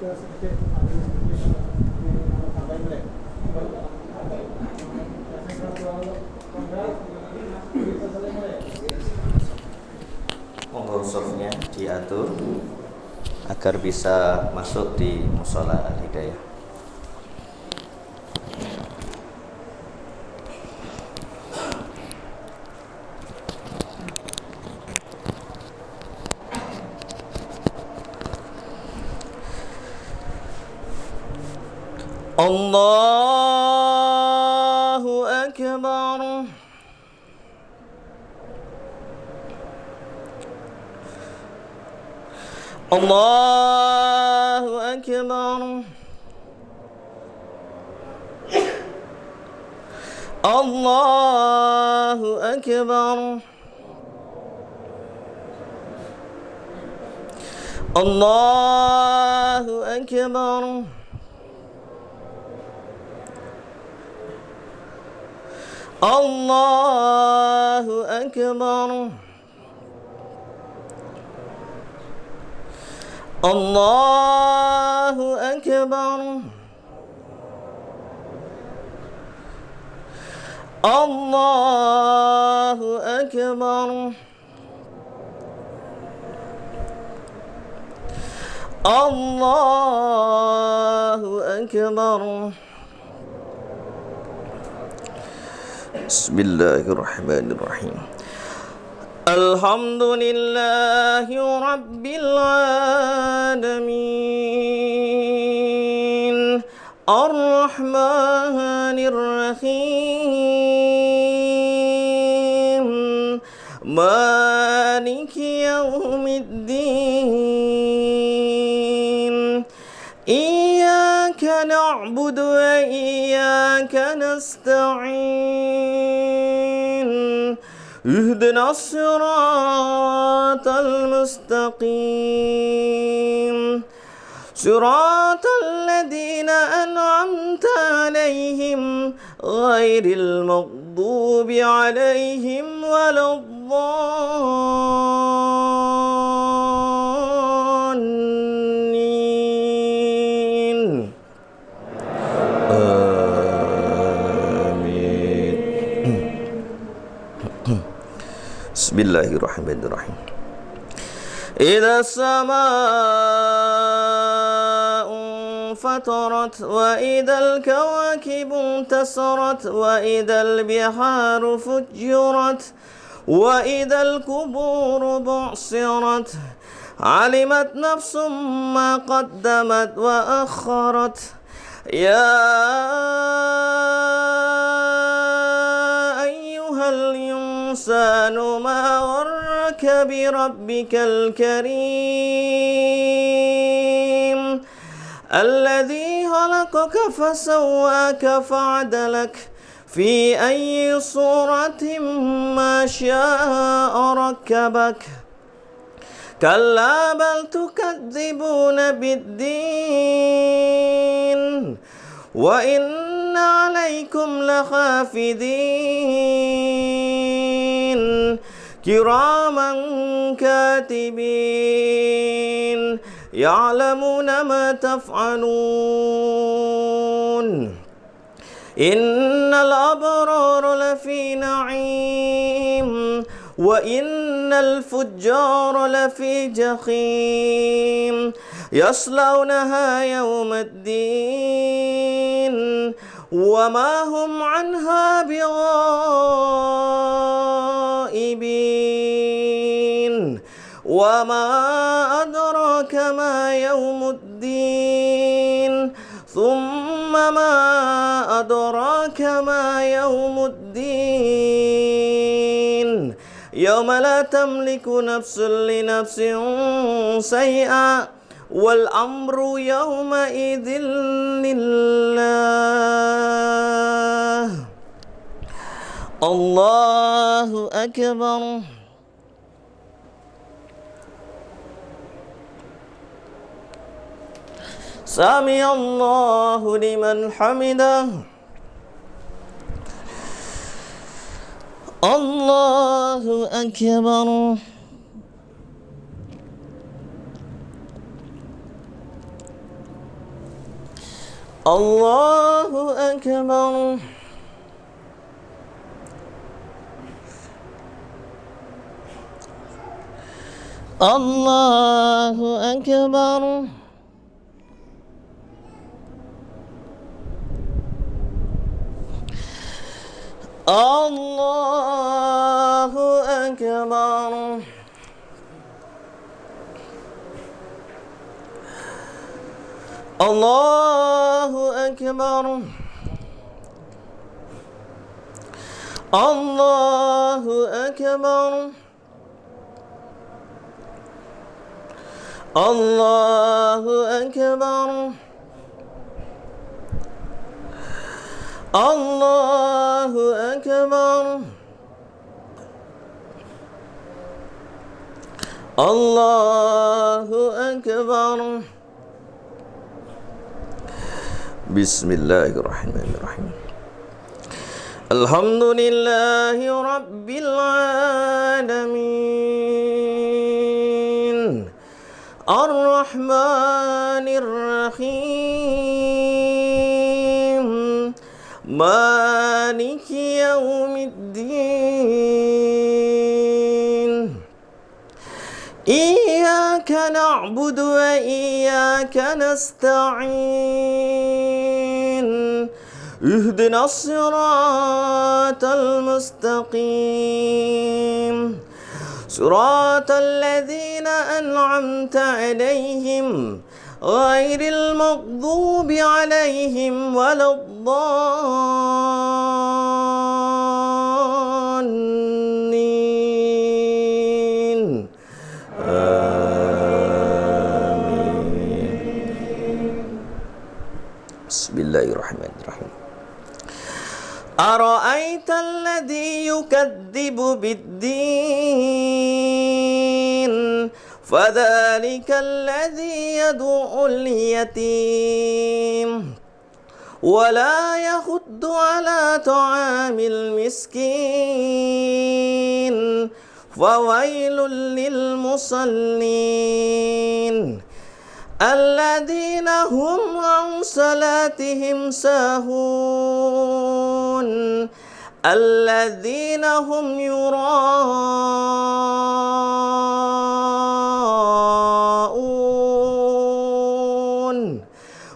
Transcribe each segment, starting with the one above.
Monggo softnya diatur agar bisa masuk di Mushola Al-Hidayah. Allahu Akbar. Allahu Akbar. Allahu Akbar. Allahu Akbar. Allahu Akbar. Allahu Akbar. Allahu Akbar. Allahu Akbar. Bismillahirrahmanirrahim. Alhamdulillahi Rabbil Alamin. Ar-Rahmanir Rahim. Maliki Yawmiddin. Iyyaka na'budu wa iyyaka nasta'in. اهدنا الصراط المستقيم صراط الذين أنعمت عليهم غير المغضوب عليهم ولا الضالين. Bismillahirrahmanirrahim. Idza as-samaa'u fatarat wa idzal kawakibu intasarat wa idzal biharu fujjirat wa idzal quburu bu'sirat alimat nafsum ma qaddamat wa akharat. Ya ayyuhal insanu ma warraka bi rabbikal karim alladhi khalaqaka fasawwaka fa'adalak fi ayyi suratin ma syaa rakkabak. Kalla bal tukadzibuna bid-din wa inna alaykum lakhafidin kiraman katibin ya'lamuna ma taf'alun. Innal abrara lafi na'im wa innal fujjara lafi jahim yaslawnaha yawmaddin wa ma hum anha bighaibin. Wa ma adraka ma yawmuddin thumma ma adraka ma yawmuddin yawma la tamliku nafsun li nafsin shay'an wal amru yawma idzin lillah. Allahu Akbar. Sami Allahu liman hamidah. Allahu Akbar. Allahu Akbar. Allahu Akbar. Allahu Akbar. Allahu Akbar. Allahu Akbar. Allahu Akbar. Allahu Akbar. Allahu Akbar. Bismillahirrahmanirrahim. Alhamdulillahi Rabbil Alamin. Ar-Rahmanir Rahim. Maliki Yawmiddin. Iyyaka na'budu wa iyyaka nasta'in. اهدنا الصراط المستقيم صراط الذين أنعمت عليهم غير المغضوب عليهم ولا الضالين آمين. بسم الله الرحمن الرحيم. أرأيت الذي يكذب بالدين فذلك الذي يدعو اليتيم ولا يحض على طعام المسكين فويل للمصلين الذين هم عن صلاتهم ساهون الذين هم يراءون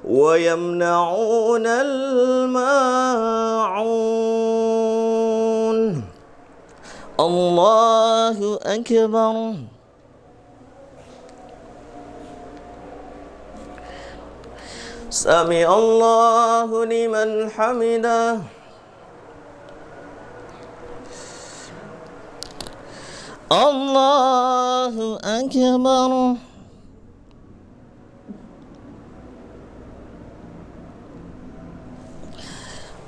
ويمنعون الماعون. الله أكبر. سمع الله لمن حمده. الله أكبر.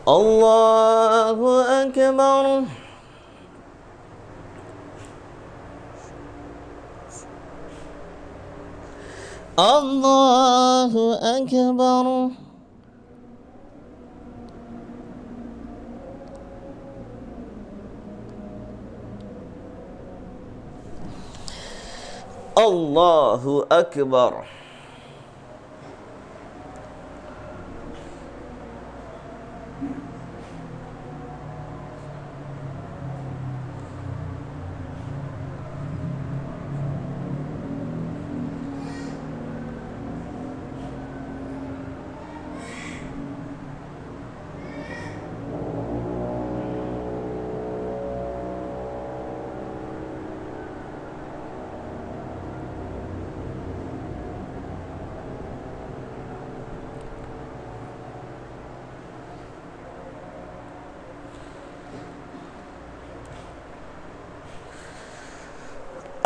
الله أكبر. الله أكبر. الله أكبر.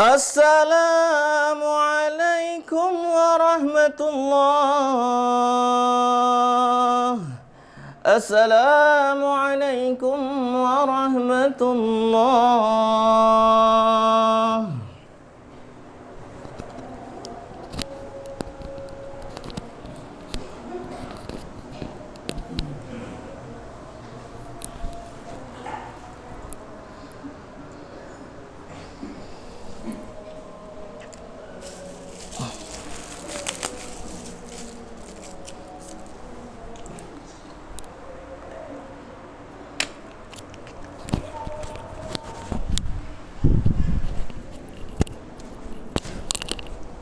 Assalamualaikum warahmatullah. Assalamualaikum warahmatullah.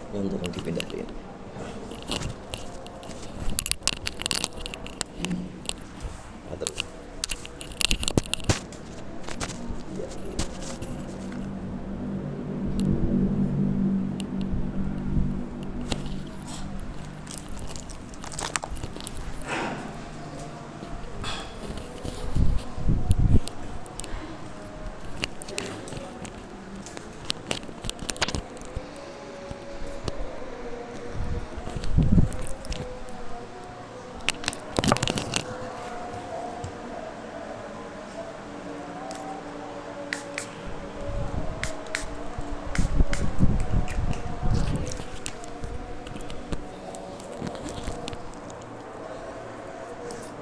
Yang tolong dipindahin. Atur.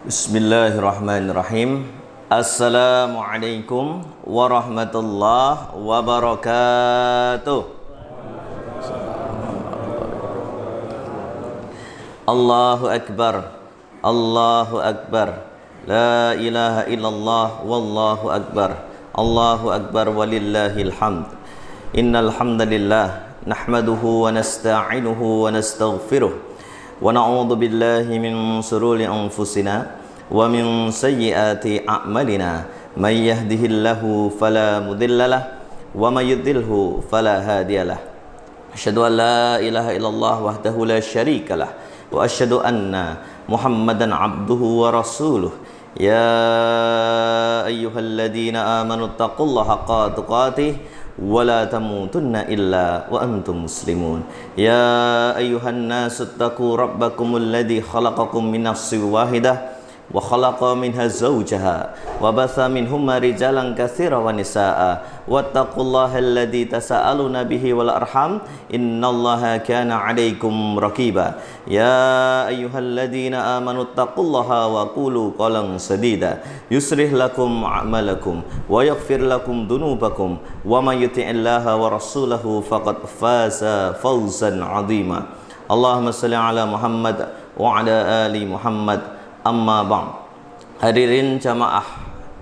Bismillahirrahmanirrahim. Assalamualaikum warahmatullahi wabarakatuh. Allahu Akbar, Allahu Akbar, la ilaha illallah, wallahu akbar, Allahu Akbar walillahil hamd. Innal hamdalillah nahmaduhu wa nasta'inuhu wa nastaghfiruh wa na'udzu billahi min shururi anfusina wa min sayyiati a'malina. May yahdihillahu fala mudhillalah wa may yudhlilhu fala hadiyalah. Asyhadu an la ilaha illallah wahdahu la syarikalah wa asyhadu anna Muhammadan abduhu wa rasuluh. Ya ayyuhalladzina amanu taqullaha haqqa tuqatih wala tamutunna illa wa antum muslimun. Ya ayyuhan nasu taqu rabbakumul ladzi khalaqakum min nafsin wahidah wa khalaqa minha zawjaha wa batha minhumma rijalan katsiran wa nisaa wattaqullaha alladzi tasaaluna bihi wal arham innallaha kana 'alaikum raqiba. Ya ayyuhalladzina amanu taqullaha wa qulu qawlan sadida yuslih lakum a'malakum wa yaghfir lakum dhunubakum wa may yuti'illaha wa rasulahu faqad faza fawzan 'azima. Allahumma shalli ala Muhammad wa ala ali Muhammad. Amma ba'd. Hadirin jamaah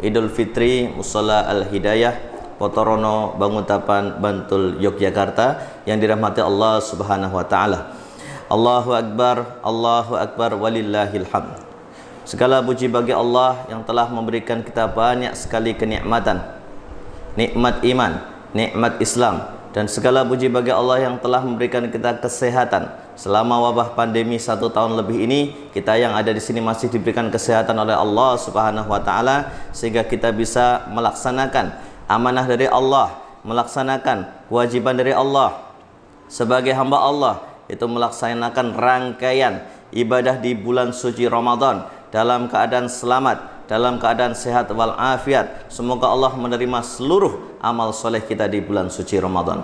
Idul Fitri Mushola Al Hidayah Potorono Bangutapan Bantul Yogyakarta yang dirahmati Allah Subhanahu wa taala. Allahu Akbar, Allahu Akbar walillahil hamd. Segala puji bagi Allah yang telah memberikan kita banyak sekali kenikmatan, nikmat iman, nikmat Islam, dan segala puji bagi Allah yang telah memberikan kita kesehatan. Selama wabah pandemi 1 tahun lebih ini, kita yang ada di sini masih diberikan kesehatan oleh Allah Subhanahu wa taala sehingga kita bisa melaksanakan amanah dari Allah, melaksanakan kewajiban dari Allah sebagai hamba Allah, itu melaksanakan rangkaian ibadah di bulan suci Ramadan dalam keadaan selamat, dalam keadaan sehat walafiat. Semoga Allah menerima seluruh amal soleh kita di bulan suci Ramadan.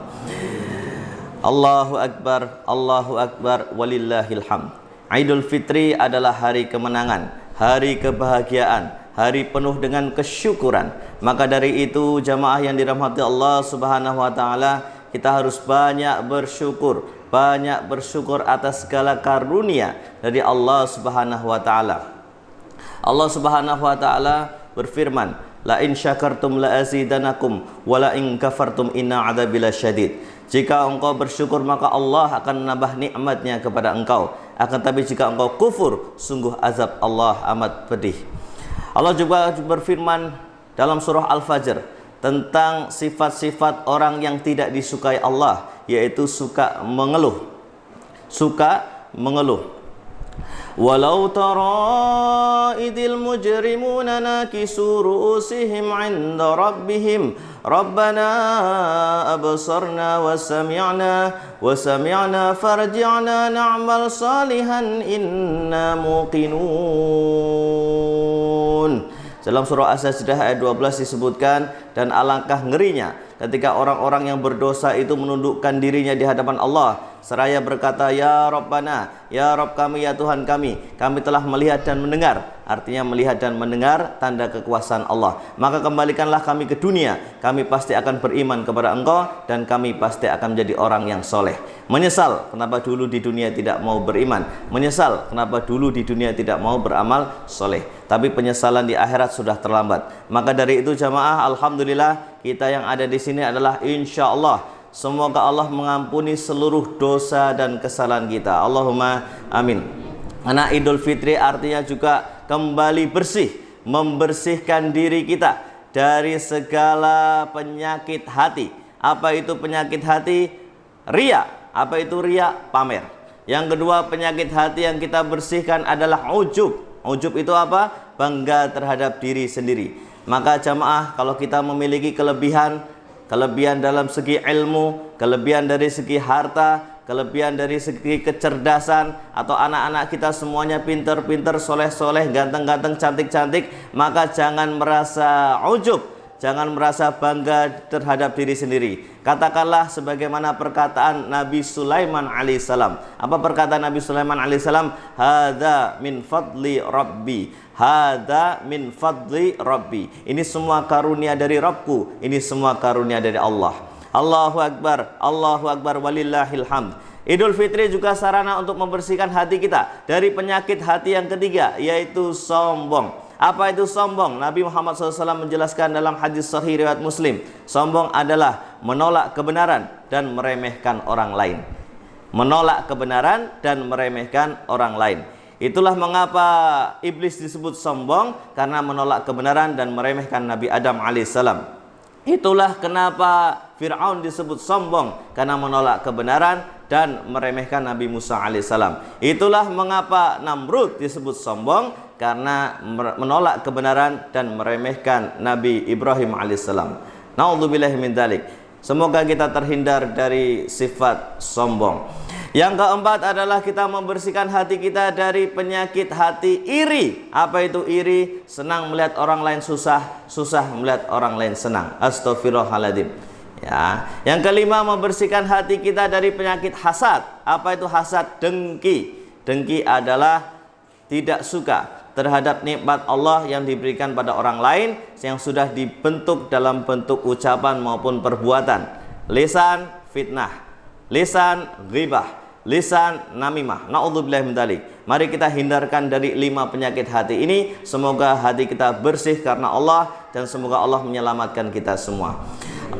Allahu Akbar, Allahu Akbar walillahil hamd. Idul Fitri adalah hari kemenangan, hari kebahagiaan, hari penuh dengan kesyukuran. Maka dari itu jamaah yang dirahmati Allah Subhanahu wa taala, kita harus banyak bersyukur atas segala karunia dari Allah Subhanahu wa taala. Allah Subhanahu wa taala berfirman, la in syakartum la azidanakum wa la in kafartum inna adzabi lasyadid. Jika engkau bersyukur maka Allah akan menambah nikmatnya kepada engkau. Akan tapi jika engkau kufur, sungguh azab Allah amat pedih. Allah juga berfirman dalam surah Al-Fajr tentang sifat-sifat orang yang tidak disukai Allah, yaitu suka mengeluh. Walau tara idil mujrimuna nakisu ru'usihim 'inda rabbihim rabbana absarna wa sami'na farji'na na'mal salihan inna muqinun. Dalam surah As-Sajdah ayat 12 disebutkan, dan alangkah ngerinya ketika orang-orang yang berdosa itu menundukkan dirinya di hadapan Allah seraya berkata, ya Rabbana, ya Rabb kami, ya Tuhan kami telah melihat dan mendengar. Artinya melihat dan mendengar tanda kekuasaan Allah. Maka kembalikanlah kami ke dunia, kami pasti akan beriman kepada Engkau dan kami pasti akan menjadi orang yang soleh. Menyesal kenapa dulu di dunia tidak mau beriman, menyesal kenapa dulu di dunia tidak mau beramal soleh. Tapi penyesalan di akhirat sudah terlambat. Maka dari itu jamaah, alhamdulillah kita yang ada di sini adalah insya Allah Semoga Allah mengampuni seluruh dosa dan kesalahan kita. Allahumma amin. Karena Idul Fitri artinya juga kembali bersih, membersihkan diri kita dari segala penyakit hati. Apa itu penyakit hati? Ria. Apa itu ria? Pamer. Yang kedua, penyakit hati yang kita bersihkan adalah ujub. Ujub itu apa? Bangga terhadap diri sendiri. Maka jamaah, kalau kita memiliki kelebihan dalam segi ilmu, kelebihan dari segi harta, kelebihan dari segi kecerdasan, atau anak-anak kita semuanya pinter-pinter, soleh-soleh, ganteng-ganteng, cantik-cantik, maka jangan merasa ujub, jangan merasa bangga terhadap diri sendiri. Katakanlah sebagaimana perkataan Nabi Sulaiman alaihissalam. Apa perkataan Nabi Sulaiman alaihissalam? Hadza min fadli rabbi. Hadza min fadli rabbi. Ini semua karunia dari Rabbku. Ini semua karunia dari Allah. Allahu Akbar, walillahil hamd. Idul Fitri juga sarana untuk membersihkan hati kita dari penyakit hati yang ketiga, yaitu sombong. Apa itu sombong? Nabi Muhammad SAW menjelaskan dalam hadis sahih riwayat Muslim, sombong adalah menolak kebenaran dan meremehkan orang lain. Menolak kebenaran dan meremehkan orang lain. Itulah mengapa iblis disebut sombong, karena menolak kebenaran dan meremehkan Nabi Adam alaihissalam. Itulah kenapa Fir'aun disebut sombong, karena menolak kebenaran dan meremehkan Nabi Musa alaihissalam. Itulah mengapa Namrud disebut sombong, karena menolak kebenaran dan meremehkan Nabi Ibrahim alaihissalam. Na'udzubillahi min dzalik. Semoga kita terhindar dari sifat sombong. Yang keempat adalah kita membersihkan hati kita dari penyakit hati iri. Apa itu iri? Senang melihat orang lain susah, susah melihat orang lain senang. Astaghfirullahaladzim. Ya. Yang kelima, membersihkan hati kita dari penyakit hasad. Apa itu hasad? Dengki. Dengki adalah tidak suka terhadap nikmat Allah yang diberikan pada orang lain yang sudah dibentuk dalam bentuk ucapan maupun perbuatan. Lisan fitnah, lisan ghibah, lisan namimah. Na'udzubillahi min dzalik. Mari kita hindarkan dari 5 penyakit hati ini. Semoga hati kita bersih karena Allah, dan semoga Allah menyelamatkan kita semua.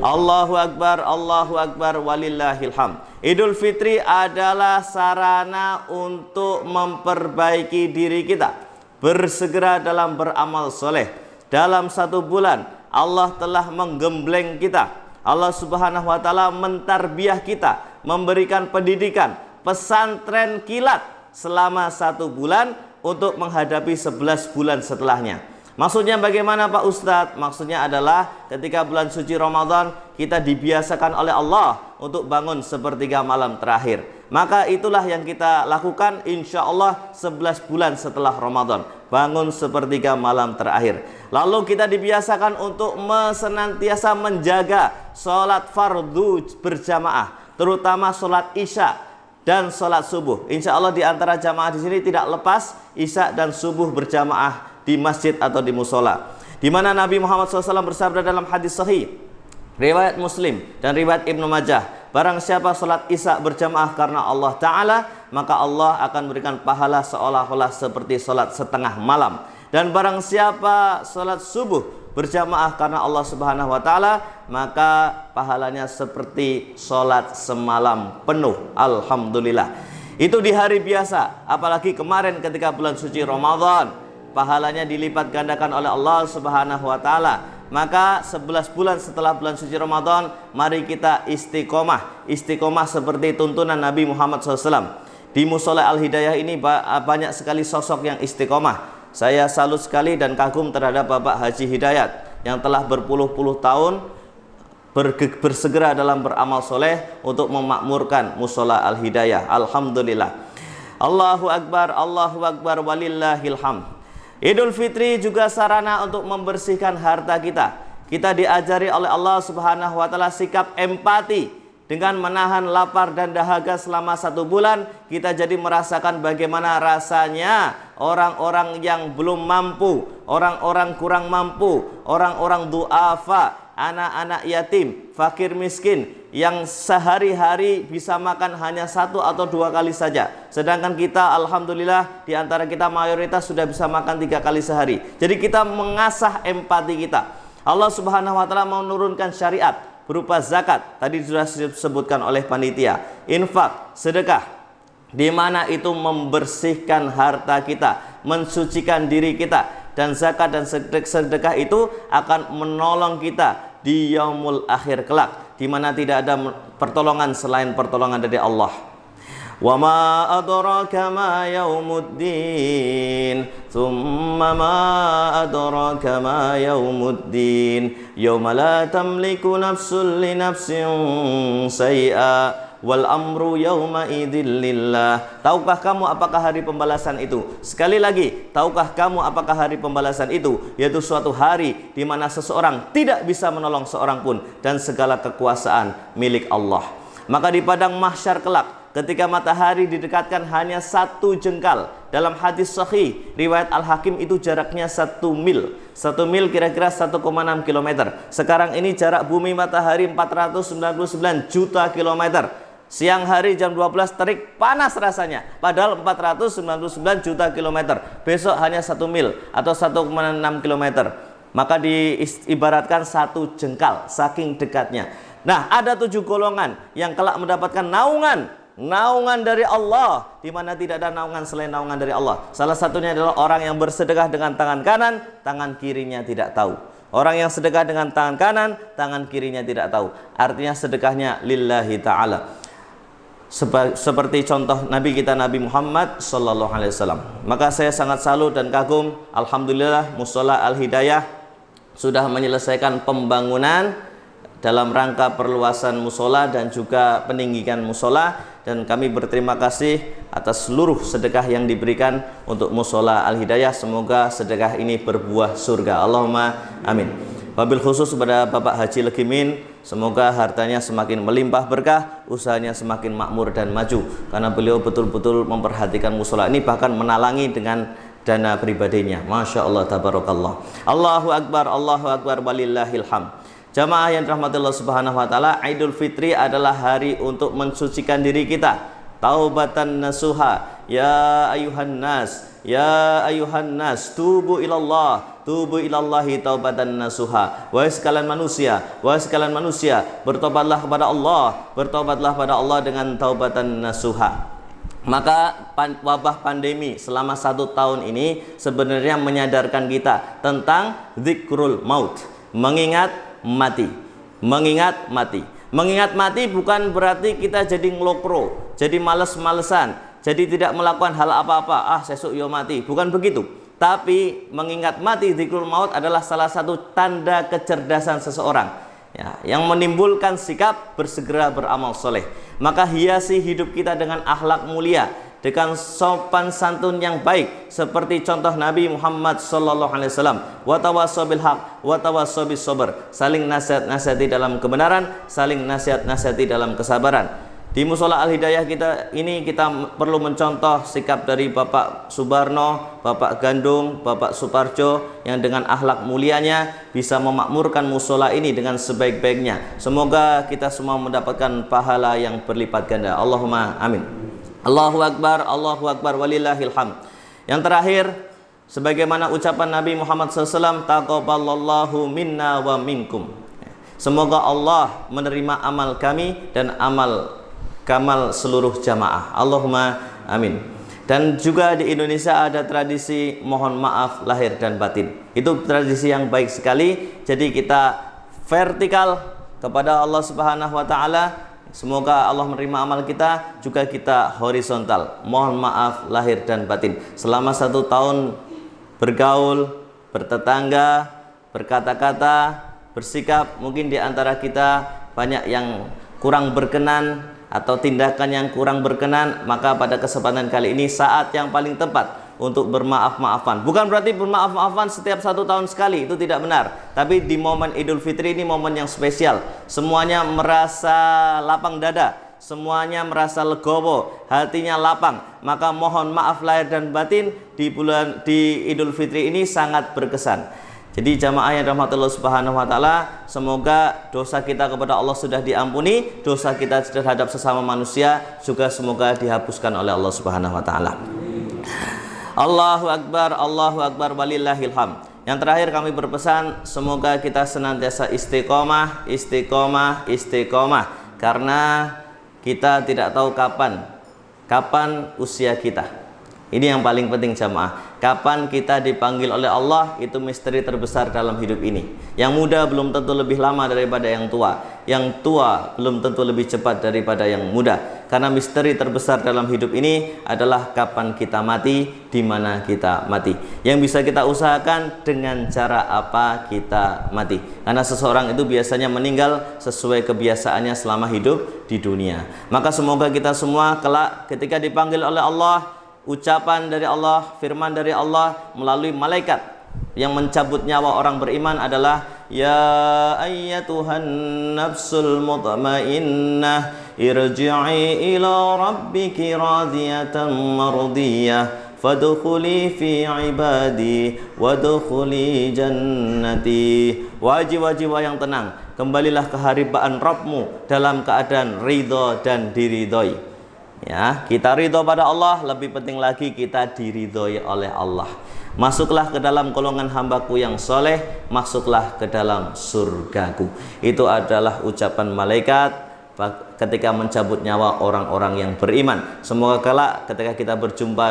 Allahu Akbar, walillahil hamd. Idul Fitri adalah sarana untuk memperbaiki diri kita. Bersegera dalam beramal soleh. Dalam 1 bulan Allah telah menggembleng kita. Allah subhanahu wa ta'ala mentarbiah kita, memberikan pendidikan pesantren kilat selama 1 bulan untuk menghadapi 11 bulan setelahnya. Maksudnya bagaimana Pak Ustadz? Maksudnya adalah ketika bulan suci Ramadan kita dibiasakan oleh Allah untuk bangun sepertiga malam terakhir. Maka itulah yang kita lakukan insya Allah 11 bulan setelah Ramadan. Bangun sepertiga malam terakhir. Lalu kita dibiasakan untuk senantiasa menjaga sholat fardu berjamaah, terutama sholat isya dan sholat subuh. Insya Allah di antara jamaah di sini tidak lepas isya dan subuh berjamaah di masjid atau di musola. Di mana Nabi Muhammad SAW bersabda dalam hadis sahih riwayat Muslim dan riwayat Ibnu Majah, barang siapa sholat isya berjamaah karena Allah Ta'ala, maka Allah akan berikan pahala seolah-olah seperti sholat setengah malam. Dan barang siapa sholat subuh berjamaah karena Allah Subhanahu wa Ta'ala, maka pahalanya seperti sholat semalam penuh. Alhamdulillah. Itu di hari biasa, apalagi kemarin ketika bulan suci Ramadan, pahalanya dilipat gandakan oleh Allah Subhanahu wa Ta'ala. Maka 11 bulan setelah bulan suci Ramadan, mari kita istiqomah. Istiqomah seperti tuntunan Nabi Muhammad SAW. Di Musola Al-Hidayah ini banyak sekali sosok yang istiqomah. Saya salut sekali dan kagum terhadap Bapak Haji Hidayat yang telah berpuluh-puluh tahun bersegera dalam beramal soleh untuk memakmurkan Musola Al-Hidayah. Alhamdulillah. Allahu Akbar, walillahil hamd. Idul Fitri juga sarana untuk membersihkan harta kita. Kita diajari oleh Allah Subhanahu wa Ta'ala sikap empati. Dengan menahan lapar dan dahaga selama 1 bulan, kita jadi merasakan bagaimana rasanya orang-orang yang belum mampu, orang-orang kurang mampu, orang-orang du'afa, anak-anak yatim, fakir miskin, yang sehari-hari bisa makan hanya 1 atau 2 kali saja. Sedangkan kita alhamdulillah di antara kita mayoritas sudah bisa makan 3 kali sehari. Jadi kita mengasah empati kita. Allah Subhanahu wa Ta'ala menurunkan syariat berupa zakat, tadi sudah disebutkan oleh panitia, infak, sedekah, di mana itu membersihkan harta kita, mensucikan diri kita, dan zakat dan sedekah itu akan menolong kita di yaumul akhir kelak, di mana tidak ada pertolongan selain pertolongan dari Allah. Wa ma adraka ma yaumuddin, thumma ma adraka ma yaumuddin, yauma la tamliku nafsun li nafsin syai'a wal amru yauma idzil lillah. Tahukah kamu apakah hari pembalasan itu? Sekali lagi, tahukah kamu apakah hari pembalasan itu? Yaitu suatu hari di mana seseorang tidak bisa menolong seorang pun dan segala kekuasaan milik Allah. Maka di padang mahsyar kelak, ketika matahari didekatkan hanya 1 jengkal, dalam hadis sahih riwayat Al-Hakim itu jaraknya 1 mil. 1 mil kira-kira 1,6 km. Sekarang ini jarak bumi matahari 499 juta kilometer. Siang hari jam 12 terik panas rasanya, padahal 499 juta kilometer. Besok hanya 1 mil atau 1,6 kilometer. Maka diibaratkan 1 jengkal, saking dekatnya. Nah, ada 7 golongan yang kelak mendapatkan naungan dari Allah, di mana tidak ada naungan selain naungan dari Allah. Salah satunya adalah orang yang bersedekah dengan tangan kanan, tangan kirinya tidak tahu. Orang yang sedekah dengan tangan kanan, tangan kirinya tidak tahu. Artinya sedekahnya lillahi ta'ala. Seperti contoh Nabi kita Nabi Muhammad sallallahu alaihi wasallam. Maka saya sangat salut dan kagum, alhamdulillah Mushola Al-Hidayah sudah menyelesaikan pembangunan dalam rangka perluasan mushola dan juga peninggian mushola, dan kami berterima kasih atas seluruh sedekah yang diberikan untuk Mushola Al-Hidayah. Semoga sedekah ini berbuah surga, Allahumma amin. Wabil khusus kepada Bapak Haji Legimin, semoga hartanya semakin melimpah berkah, usahanya semakin makmur dan maju, karena beliau betul-betul memperhatikan mushola ini, bahkan menalangi dengan dana pribadinya. Masya Allah, tabarakallah. Allahu Akbar, walillahil hamd. Jamaah yang dirahmati Allah Subhanahu wa taala, Idul Fitri adalah hari untuk mensucikan diri kita. Taubatan nasuha, ya ayuhan nas, tubu ilallahi taubatan nasuha. Wahai sekalian manusia, bertobatlah kepada Allah dengan taubatan nasuha. Maka wabah pandemi selama 1 tahun ini sebenarnya menyadarkan kita tentang zikrul maut, mengingat mati bukan berarti kita jadi ngelokro, jadi males-malesan, jadi tidak melakukan hal apa-apa, sesuk yo mati, bukan begitu. Tapi mengingat mati, dzikrul maut adalah salah satu tanda kecerdasan seseorang, ya, yang menimbulkan sikap bersegera beramal soleh. Maka hiasi hidup kita dengan akhlak mulia, dengan sopan santun yang baik, seperti contoh Nabi Muhammad sallallahu alaihi wasallam, wa tawassaw bil haq wa tawassaw bis sabr, saling nasihat-nasihati dalam kebenaran, saling nasihat-nasihati dalam kesabaran. Di Mushola Al-Hidayah kita perlu mencontoh sikap dari Bapak Subarno, Bapak Gandung, Bapak Suparjo, yang dengan akhlak mulianya bisa memakmurkan mushola ini dengan sebaik-baiknya. Semoga kita semua mendapatkan pahala yang berlipat ganda, Allahumma amin. Allahu Akbar, walillahil hamd. Yang terakhir, sebagaimana ucapan Nabi Muhammad SAW, taqabbalallahu minna wa minkum. Semoga Allah menerima amal kami dan amal kamal seluruh jamaah, Allahumma amin. Dan juga di Indonesia ada tradisi mohon maaf lahir dan batin. Itu tradisi yang baik sekali. Jadi kita vertikal kepada Allah Subhanahu wa taala. Semoga Allah menerima amal kita, juga kita horizontal, mohon maaf lahir dan batin. Selama 1 tahun bergaul, bertetangga, berkata-kata, bersikap, mungkin di antara kita banyak yang kurang berkenan atau tindakan yang kurang berkenan. Maka pada kesempatan kali ini saat yang paling tepat untuk bermaaf-maafan. Bukan berarti bermaaf-maafan setiap 1 tahun sekali, itu tidak benar. Tapi di momen Idul Fitri ini momen yang spesial. Semuanya merasa lapang dada, semuanya merasa legowo, hatinya lapang. Maka mohon maaf lahir dan batin di Idul Fitri ini sangat berkesan. Jadi jamaah yang dirahmati Allah Subhanahu wa taala, semoga dosa kita kepada Allah sudah diampuni, dosa kita terhadap sesama manusia juga semoga dihapuskan oleh Allah Subhanahu wa taala. Allahu Akbar, walillahil hamd. Yang terakhir kami berpesan, semoga kita senantiasa istiqomah, istiqomah, istiqomah. Karena kita tidak tahu kapan usia kita. Ini yang paling penting jamaah. Kapan kita dipanggil oleh Allah, itu misteri terbesar dalam hidup ini. Yang muda belum tentu lebih lama daripada yang tua. Yang tua belum tentu lebih cepat daripada yang muda. Karena misteri terbesar dalam hidup ini adalah kapan kita mati, di mana kita mati. Yang bisa kita usahakan dengan cara apa kita mati. Karena seseorang itu biasanya meninggal sesuai kebiasaannya selama hidup di dunia. Maka semoga kita semua kelak ketika dipanggil oleh Allah, ucapan dari Allah, firman dari Allah melalui malaikat yang mencabut nyawa orang beriman adalah, ya ayyatuhan nafsul mutmainnah irji'i ila rabbiki radiyatan mardiyah fadkhuli fi ibadi wadkhuli jannati. Wahai jiwa-jiwa yang tenang, kembalilah ke haribaan Rabbmu dalam keadaan ridho dan diridhoi. Ya, kita ridho pada Allah, lebih penting lagi kita diridhoi oleh Allah. Masuklah ke dalam golongan hambaku yang soleh, masuklah ke dalam surgaku. Itu adalah ucapan malaikat ketika mencabut nyawa orang-orang yang beriman. Semoga kelak ketika kita berjumpa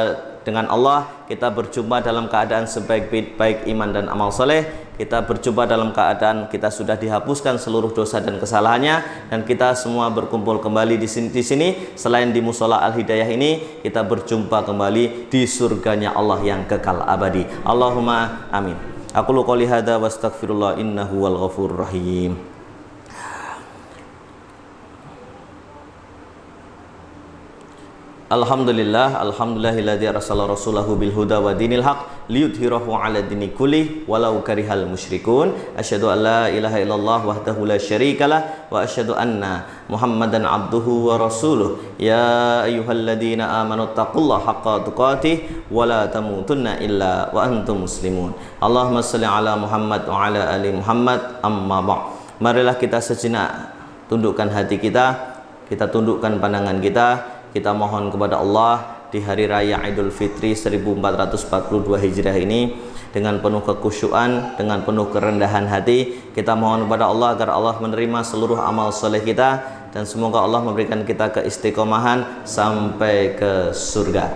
dengan Allah, kita berjumpa dalam keadaan sebaik-baik iman dan amal soleh. Kita berjumpa dalam keadaan kita sudah dihapuskan seluruh dosa dan kesalahannya, dan kita semua berkumpul kembali di sini. Selain di Musola Al-Hidayah ini, kita berjumpa kembali di surganya Allah yang kekal abadi. Allahumma amin. Aku qouli hadza wa astaghfirullah innahu wal ghafurur rahim. Alhamdulillah, alhamdulillahilladzi arsala rasulahu bil huda wa dinil haq liyudhhirahu 'ala dini kulli walau karihal musyrikun. Asyhadu an la ilaha illallah wahdahu la syarikalah wa asyhadu anna Muhammadan abduhu wa rasuluh. Ya ayyuhalladzina amanu taqullaha haqqa tuqatih wa la tamutunna illa wa antum muslimun. Allahumma shalli ala Muhammad wa ala ali Muhammad, amma ba'd. Marilah kita sejenak tundukkan hati kita tundukkan pandangan kita mohon kepada Allah di hari raya Idul Fitri 1442 Hijriah ini dengan penuh kekhusyuan, dengan penuh kerendahan hati. Kita mohon kepada Allah agar Allah menerima seluruh amal soleh kita, dan semoga Allah memberikan kita keistiqomahan sampai ke surga.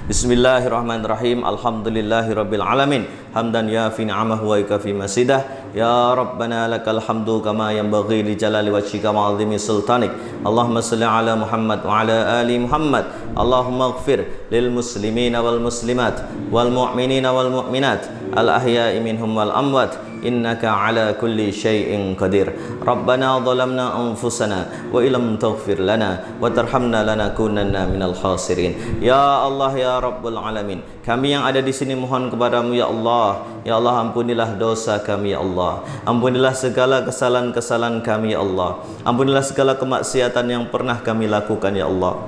Bismillahirrahmanirrahim. Alhamdulillahirabbil alamin. Hamdan yafi ni'amahu wa yukafi masidah. Ya Rabbana lakal hamdu kama yanbaghi li jalali wajhika wa 'azimi sultanik. Allahumma shalli ala Muhammad wa ala ali Muhammad. Allahumma ighfir lil muslimina wal muslimat wal mu'minina wal mu'minat al ahya'i minhum wal amwat innaka ala kulli syai'in qadir. Rabbana zalamna anfusana wa illam taghfir lana wa tarhamna lanakunanna minal khasirin. Ya Allah ya Rabbul alamin, kami yang ada di sini mohon kepadamu ya Allah. Ya Allah, ampunilah dosa kami ya Allah. Ampunilah segala kesalahan-kesalahan kami ya Allah. Ampunilah segala kemaksiatan yang pernah kami lakukan ya Allah,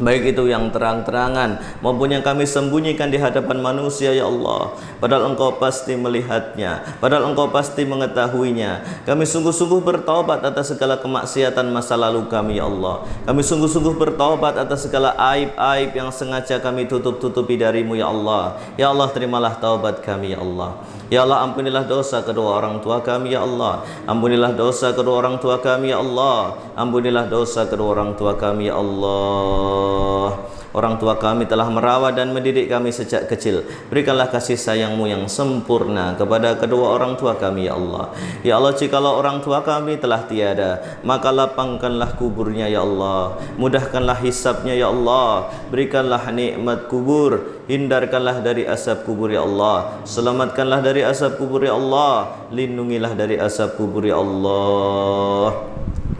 baik itu yang terang-terangan maupun yang kami sembunyikan di hadapan manusia ya Allah. Padahal Engkau pasti melihatnya, padahal Engkau pasti mengetahuinya. Kami sungguh-sungguh bertaubat atas segala kemaksiatan masa lalu kami ya Allah. Kami sungguh-sungguh bertaubat atas segala aib-aib yang sengaja kami tutup-tutupi darimu ya Allah. Ya Allah, terimalah taubat kami ya Allah. Ya Allah, ampunilah dosa kedua orang tua kami ya Allah. Ampunilah dosa kedua orang tua kami ya Allah. Ampunilah dosa kedua orang tua kami ya Allah. Orang tua kami telah merawat dan mendidik kami sejak kecil. Berikanlah kasih sayang-Mu yang sempurna kepada kedua orang tua kami ya Allah. Ya Allah, jikalau orang tua kami telah tiada, maka lapangkanlah kuburnya ya Allah. Mudahkanlah hisabnya ya Allah. Berikanlah nikmat kubur. Hindarkanlah dari asap kubur ya Allah. Selamatkanlah dari asap kubur ya Allah. Lindungilah dari asap kubur ya Allah.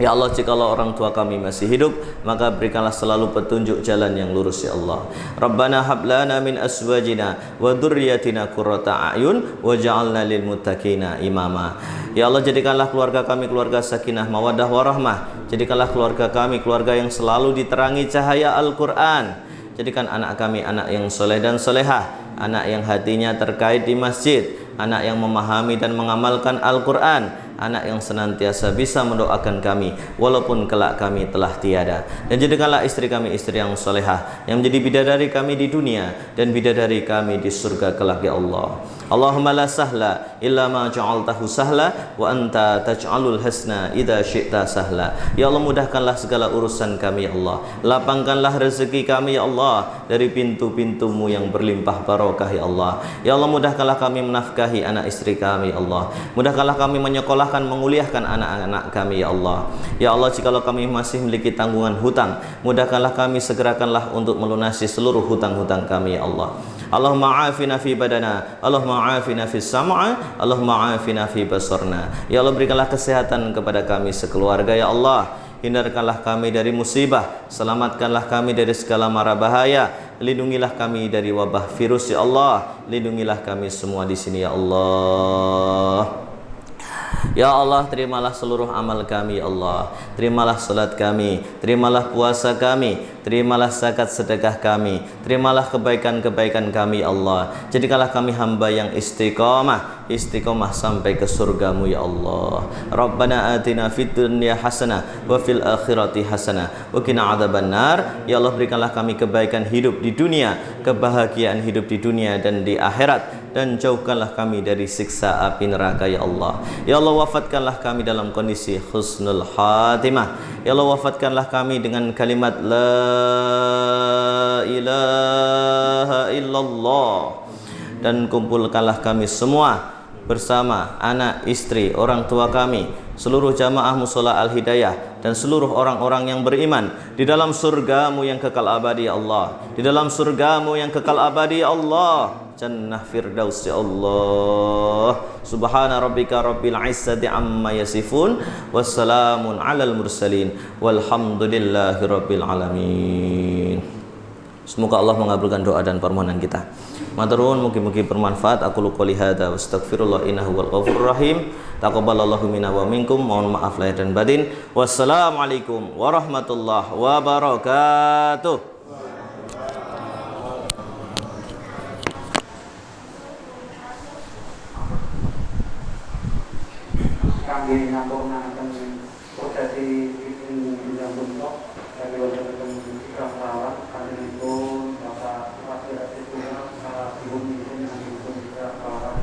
Ya Allah, jikalau orang tua kami masih hidup, maka berikanlah selalu petunjuk jalan yang lurus ya Allah. Rabbana hab lana min azwajina wa dzurriyyatina qurrata a'yun waj'alna lil muttaqina imama. Ya Allah, jadikanlah keluarga kami keluarga sakinah mawaddah warahmah. Jadikanlah keluarga kami keluarga yang selalu diterangi cahaya Al-Qur'an. Jadikan anak kami anak yang soleh dan solehah, anak yang hatinya terkait di masjid, anak yang memahami dan mengamalkan Al-Qur'an, anak yang senantiasa bisa mendoakan kami walaupun kelak kami telah tiada. Dan jadikanlah istri kami istri yang solehah, yang menjadi bidadari kami di dunia dan bidadari kami di surga kelak ya Allah. Allahumma la sahla illa ma ja'altahu sahla wa anta taj'alul hasna idza syi'ta sahla. Ya Allah, mudahkanlah segala urusan kami ya Allah. Lapangkanlah rezeki kami ya Allah dari pintu-pintu-Mu yang berlimpah barokah ya Allah. Ya Allah, mudahkanlah kami menafkahi anak istri kami ya Allah. Mudahkanlah kami menyekolahkan, menguliahkan anak-anak kami ya Allah. Ya Allah, jikalau kami masih memiliki tanggungan hutang, mudahkanlah kami, segerakanlah untuk melunasi seluruh hutang-hutang kami ya Allah. Allahumma afina fi badana, Allahumma afina fi sam'a, Allahumma afina fi basarna. Ya Allah, berikanlah kesehatan kepada kami sekeluarga ya Allah. Hindarkanlah kami dari musibah, selamatkanlah kami dari segala mara bahaya, lindungilah kami dari wabah virus ya Allah. Lindungilah kami semua di sini ya Allah. Ya Allah, terimalah seluruh amal kami ya Allah. Terimalah salat kami, terimalah puasa kami, terimalah zakat sedekah kami, terimalah kebaikan-kebaikan kami ya Allah. Jadikanlah kami hamba yang istiqamah sampai ke surga-Mu ya Allah. Rabbana atina fid dunya hasanah wa fil akhirati hasanah wa qina adzabannar. Ya Allah, berikanlah kami kebaikan hidup di dunia, kebahagiaan hidup di dunia dan di akhirat, dan jauhkanlah kami dari siksa api neraka ya Allah. Ya Allah, wafatkanlah kami dalam kondisi husnul khatimah. Ya Allah, wafatkanlah kami dengan kalimat la ilaha illallah, dan kumpulkanlah kami semua bersama anak, istri, orang tua kami, seluruh jamaah Mushola Al-Hidayah, dan seluruh orang-orang yang beriman di dalam surga-Mu yang kekal abadi ya Allah. Di dalam surga-Mu yang kekal abadi ya Allah, Jannah Firdaus ya Allah. Subhana rabbika rabbil izzati amma yasifun, wassalamun alal mursalin, walhamdulillahi rabbil alamin. Semoga Allah mengabulkan doa dan permohonan kita. Maturun, mugi-mugi bermanfaat. Aku qouli hadza wa astaghfirullah innahu wal ghafurur rahim. Taqabbalallahu minna wa minkum. Mohon maaf lahir dan batin. Wassalamualaikum warahmatullahi wabarakatuh. Kami ngaturnaken prosesi yang bentuk dari wonten ikram rawat kanjenipun Bapak Wakil Rakyat salah bumi pun yang ikram rawat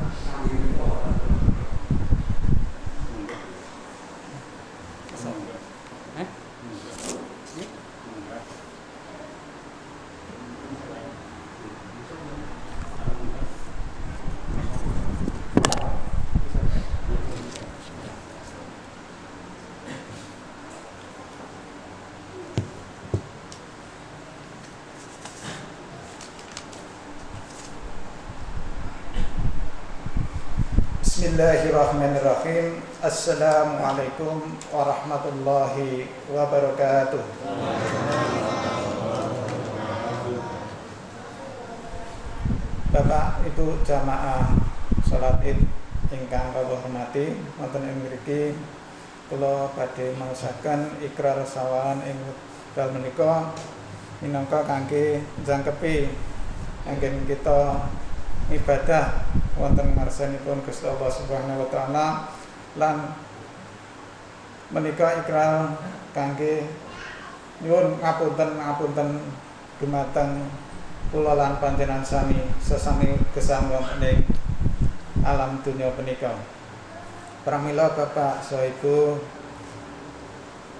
Bismillahirrahmanirrahim. Assalamualaikum warahmatullahi wabarakatuh. Bapak Ibu jamaah salat Id ingkang kawula hormati, wonten ing mriki kula badhe maosaken ikrar sawalan ing wekdal menika minangka kangge njangkepi anggen kita ibadah wonten ngarsanipun Gusti Allah Subhanahu wa taala, lan menika ikrar kangge nyuwun ngapunten dumateng kula lan panjenengan sami sesami gesang wonten ing alam dunya punika. Pramila Bapak saha Ibu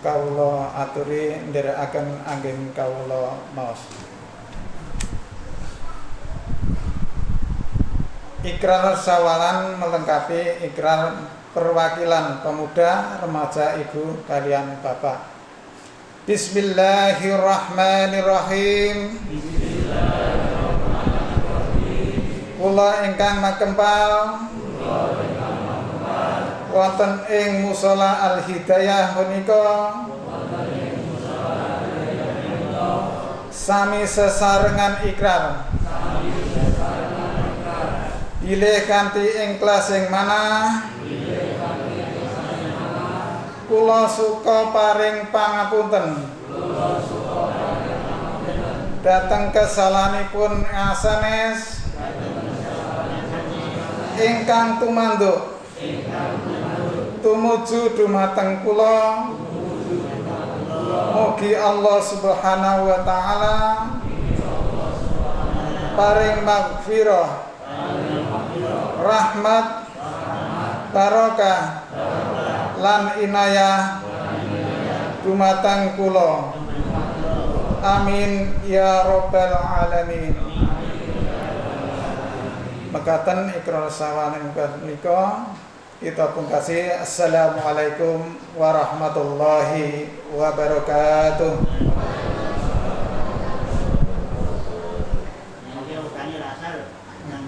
kawula aturi nderekaken anggen kawula maos. Ikrar sawalan melengkapi ikrar perwakilan pemuda, remaja, ibu kalian bapak. Bismillahirrahmanirrahim. Kula ingkang makempal wonten ing Mushola Al-Hidayah punika sami sesarengan ikrar bilih kanthi ikhlas ing manah kula suka paring pangapunten dhateng kesalahanipun asanes ingkang tumanduk tumuju dumateng kula. Mugi Allah Subhanahu wa taala paring maghfirah, rahmat, barokah lan inayah dumateng kula. Amin ya rabbal alamin. Mekaten ikrar sawan menika kita pungkasi. Assalamualaikum warahmatullahi wabarakatuh. Yang dia utangnya asal yang